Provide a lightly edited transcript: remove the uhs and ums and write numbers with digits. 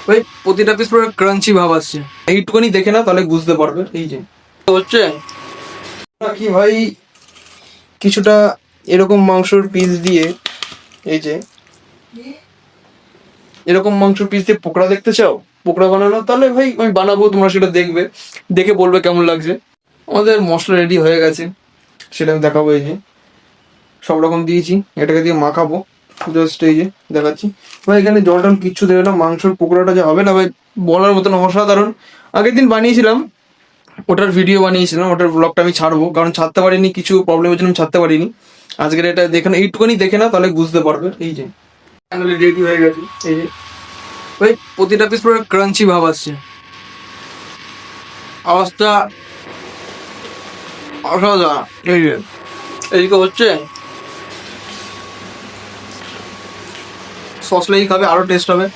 ভাই প্রতিটা পিস পুরো ক্রাঞ্চি ভাব আসছে, এইটুকুনি দেখে না তাহলে বুঝতে পারবে। এই যে হচ্ছে কি ভাই, কিছুটা এরকম মাংসর পিস দিয়ে, এই যে এরকম মাংসর পিস দিয়ে পকোড়া দেখতে চাও, পকোড়া বানানো, তাহলে ভাই আমি বানাবো, তোমরা সেটা দেখবে, দেখে বলবে কেমন লাগছে। আমাদের মশলা রেডি হয়ে গেছে, সেটা আমি দেখাবো। এই যে সব রকম দিয়েছি, এটাকে দিয়ে মাখাবো জাস্ট। এই যে দেখাচ্ছি ভাই, এখানে জল টল কিচ্ছু দেবে না, মাংসর পকোড়াটা যে হবে না ভাই বলার মতন অসাধারণ। আগের দিন বানিয়েছিলাম, ওটার ভিডিও বানিয়েছিলাম, ওটার ব্লগটা আমি ছাড়বো, কারণ ছাড়তে পারিনি, কিছু প্রবলেমের জন্য আমি ছাড়তে পারিনি। আজকের এটা দেখে না, এইটুকুনি দেখে না তাহলে বুঝতে পারবে। এই যে রেডি হয়ে গেছে। এই যে ভাই প্রতিটা পিস পুরো ক্রাঞ্চি ভাব আসছে, আওয়াজটা অসাধারণ। এই যে এইদিকে হচ্ছে সস লেগে খাবে, আরো টেস্ট হবে।